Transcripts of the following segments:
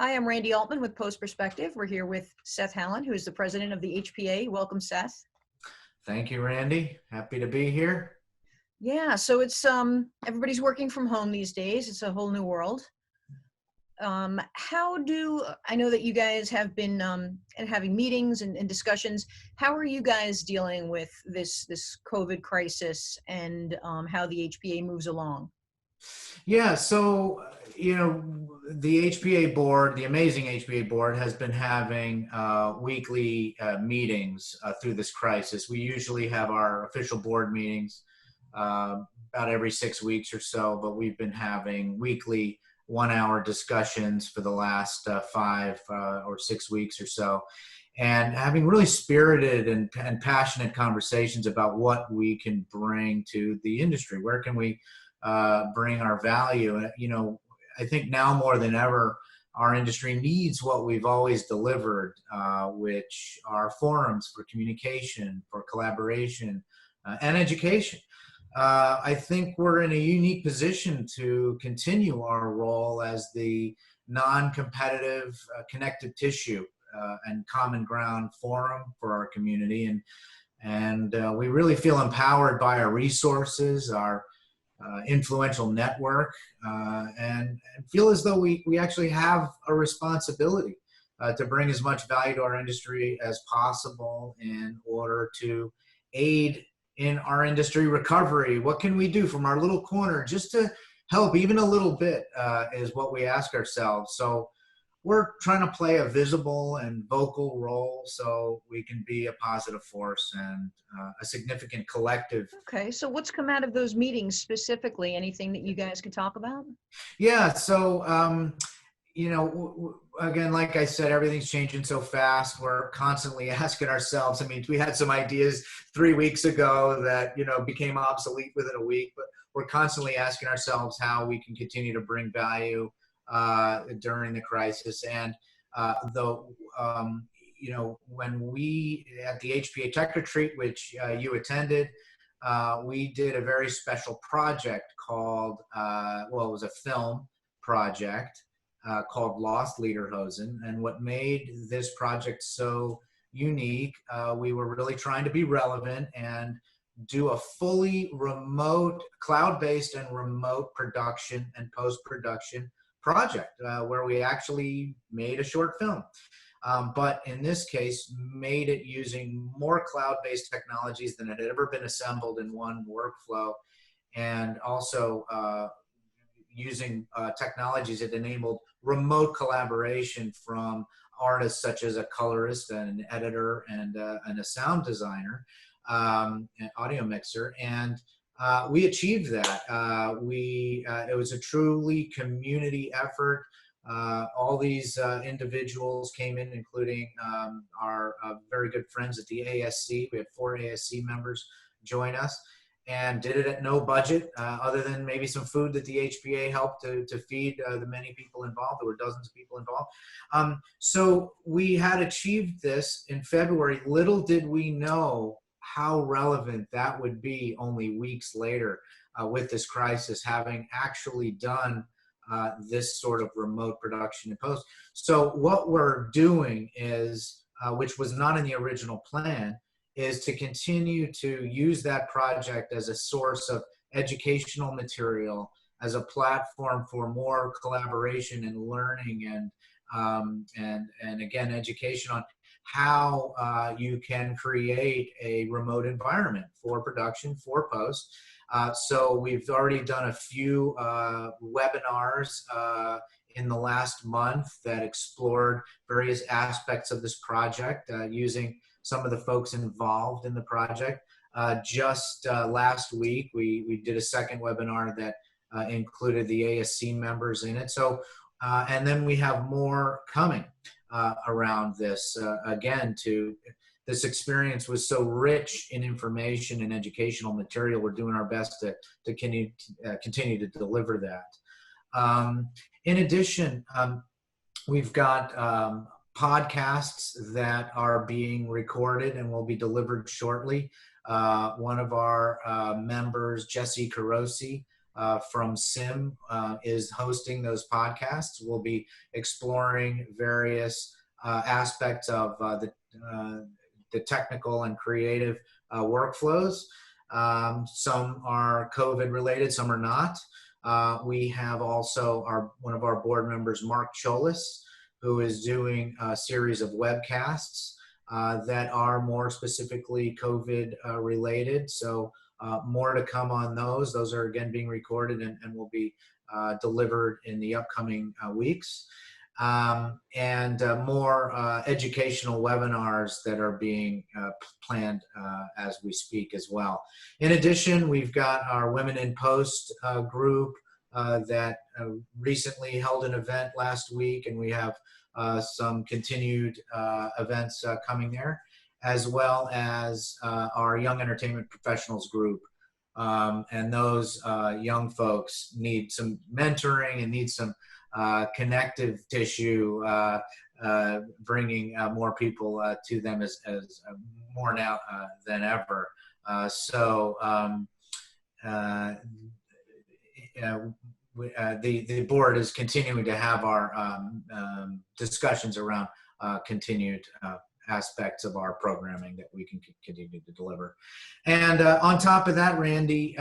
Hi, I'm Randy Altman with Post Perspective. We're here with Seth Hallen, who is the president of the HPA. Welcome, Seth. Thank you, Randy. Happy to be here. Yeah, so it's everybody's working from home these days. It's a whole new world. I know that you guys have been and having meetings and discussions. How are you guys dealing with this COVID crisis and how the HPA moves along? Yeah, so, the HPA board, the amazing HPA board, has been having weekly meetings through this crisis. We usually have our official board meetings about every 6 weeks or so, but we've been having weekly 1 hour discussions for the last 5 or 6 weeks or so, and having really spirited and passionate conversations about what we can bring to the industry. Where can we bring our value? I think now more than ever, our industry needs what we've always delivered, which are forums for communication, for collaboration, and education. I think we're in a unique position to continue our role as the non-competitive connective tissue and common ground forum for our community. And we really feel empowered by our resources, our influential network, and feel as though we actually have a responsibility to bring as much value to our industry as possible in order to aid in our industry recovery. What can we do from our little corner just to help even a little bit is what we ask ourselves. So we're trying to play a visible and vocal role so we can be a positive force and a significant collective. Okay, so what's come out of those meetings specifically? Anything that you guys can talk about? Yeah, so, again, like I said, everything's changing so fast. We're constantly asking ourselves. I mean, we had some ideas 3 weeks ago that, became obsolete within a week, but we're constantly asking ourselves how we can continue to bring value during the crisis. And when we at the HPA Tech Retreat, which you attended, we did a very special project called, it was a film project called Lost Lederhosen. And what made this project so unique, we were really trying to be relevant and do a fully remote, cloud-based and remote production and post-production project where we actually made a short film. But in this case, made it using more cloud-based technologies than had ever been assembled in one workflow, and also using technologies that enabled remote collaboration from artists such as a colorist and an editor and a sound designer, an audio mixer, and we achieved that. It was a truly community effort. All these individuals came in, including our very good friends at the ASC. We had 4 ASC members join us, and did it at no budget, other than maybe some food that the HPA helped to feed the many people involved. There were dozens of people involved. So we had achieved this in February. Little did we know how relevant that would be only weeks later with this crisis, having actually done this sort of remote production and post. So what we're doing is, which was not in the original plan, is to continue to use that project as a source of educational material, as a platform for more collaboration and learning, and again, education on how you can create a remote environment for production, for post. So we've already done a few webinars in the last month that explored various aspects of this project using some of the folks involved in the project. Just last week, we did a second webinar that included the ASC members in it. So, and then we have more coming around this. This experience was so rich in information and educational material. We're doing our best to continue to deliver that. In addition, we've got podcasts that are being recorded and will be delivered shortly. One of our members, Jesse Carosi, from SIM is hosting those podcasts. We'll be exploring various aspects of the technical and creative workflows. Some are COVID related, some are not. We have also one of our board members, Mark Cholis, who is doing a series of webcasts that are more specifically COVID related. So more to come on those. Those are again being recorded and will be delivered in the upcoming weeks. And more educational webinars that are being planned as we speak as well. In addition, we've got our Women in Post group that recently held an event last week, and we have some continued events coming there, as well as our Young Entertainment Professionals group. And those young folks need some mentoring and need some connective tissue, bringing more people to them as more now than ever. The board is continuing to have our discussions around continued aspects of our programming that we can continue to deliver. And on top of that, Randy,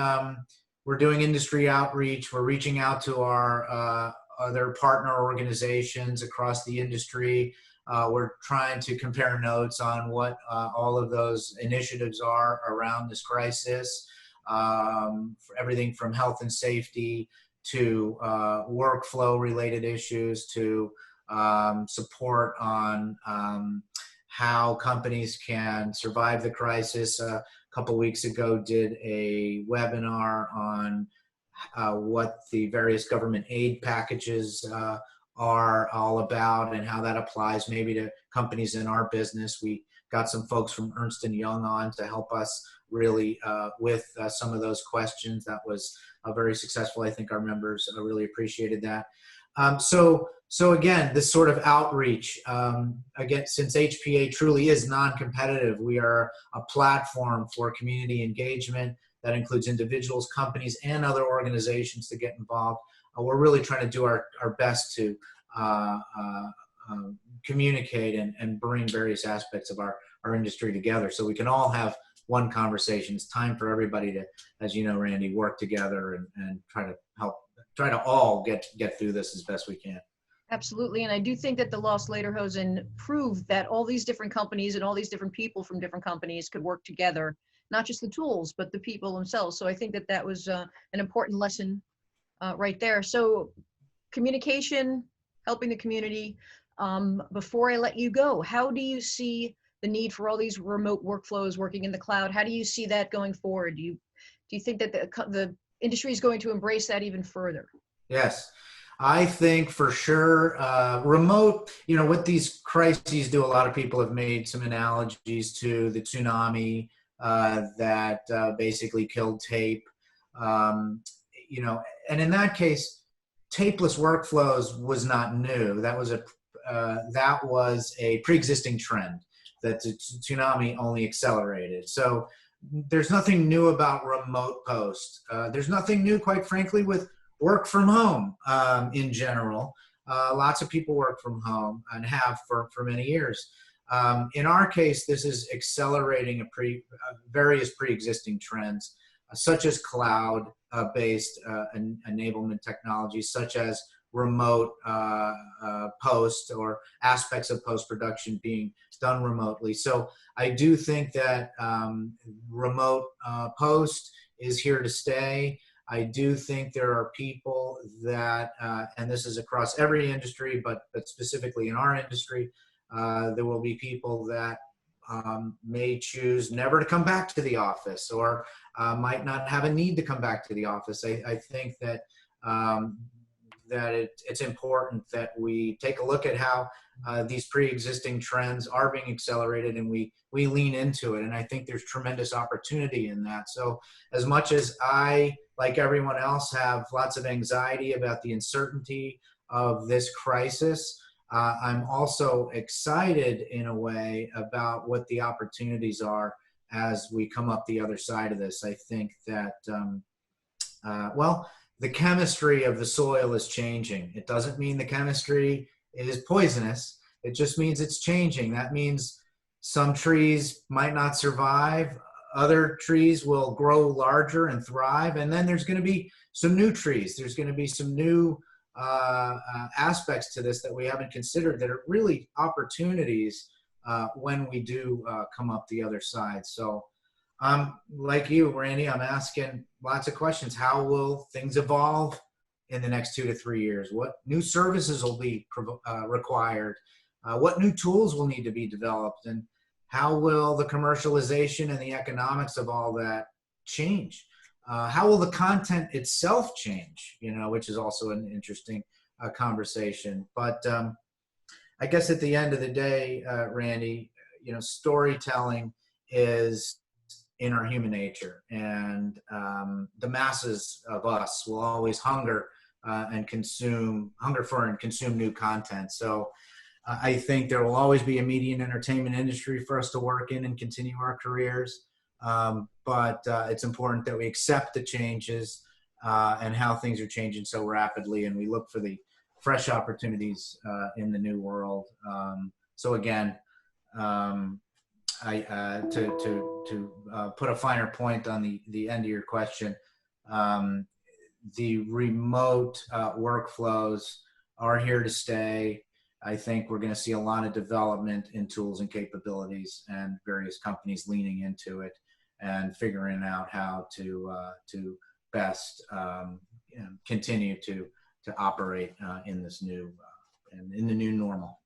we're doing industry outreach. We're reaching out to our other partner organizations across the industry. We're trying to compare notes on what all of those initiatives are around this crisis, for everything from health and safety to workflow related issues to support on how companies can survive the crisis. A couple weeks ago did a webinar on what the various government aid packages are all about and how that applies maybe to companies in our business. We got some folks from Ernst & Young on to help us really with some of those questions. That was very successful. I think our members really appreciated that. So again, this sort of outreach, again, since HPA truly is non-competitive, we are a platform for community engagement that includes individuals, companies, and other organizations to get involved. We're really trying to do our best to communicate and bring various aspects of our industry together so we can all have one conversation. It's time for everybody to, as you know, Randy, work together and try to all get through this as best we can. Absolutely. And I do think that the Lost Lederhosen proved that all these different companies and all these different people from different companies could work together, not just the tools, but the people themselves. So I think that that was an important lesson right there. So communication, helping the community. Before I let you go, how do you see the need for all these remote workflows working in the cloud? How do you see that going forward? Do you think that the industry is going to embrace that even further? Yes. I think for sure, remote, what these crises do, a lot of people have made some analogies to the tsunami that basically killed tape. And in that case, tapeless workflows was not new. That was a pre-existing trend that the tsunami only accelerated. So there's nothing new about remote post. There's nothing new, quite frankly, with work from home in general. Lots of people work from home and have for many years. In our case, this is accelerating various pre-existing trends, such as cloud-based enablement technologies, such as remote post or aspects of post-production being done remotely. So I do think that remote post is here to stay. I do think there are people that, and this is across every industry, but specifically in our industry, there will be people that may choose never to come back to the office or might not have a need to come back to the office. I think that it's important that we take a look at how these pre-existing trends are being accelerated and we lean into it. And I think there's tremendous opportunity in that. So as much as I, like everyone else, have lots of anxiety about the uncertainty of this crisis, I'm also excited in a way about what the opportunities are as we come up the other side of this. I think that, the chemistry of the soil is changing. It doesn't mean the chemistry is poisonous. It just means it's changing. That means some trees might not survive. Other trees will grow larger and thrive. And then there's going to be some new trees. There's going to be some new aspects to this that we haven't considered that are really opportunities when we do come up the other side. So like you, Randy, I'm asking lots of questions. How will things evolve in the next 2 to 3 years? What new services will be required? What new tools will need to be developed? And how will the commercialization and the economics of all that change? How will the content itself change? You know, which is also an interesting conversation. But I guess at the end of the day, Randy, you know, storytelling is in our human nature, and the masses of us will always hunger for and consume new content. So I think there will always be a media and entertainment industry for us to work in and continue our careers. But it's important that we accept the changes and how things are changing so rapidly, and we look for the fresh opportunities in the new world. So again, to put a finer point on the end of your question, the remote workflows are here to stay. I think we're going to see a lot of development in tools and capabilities, and various companies leaning into it and figuring out how to best continue to operate in this new in the new normal.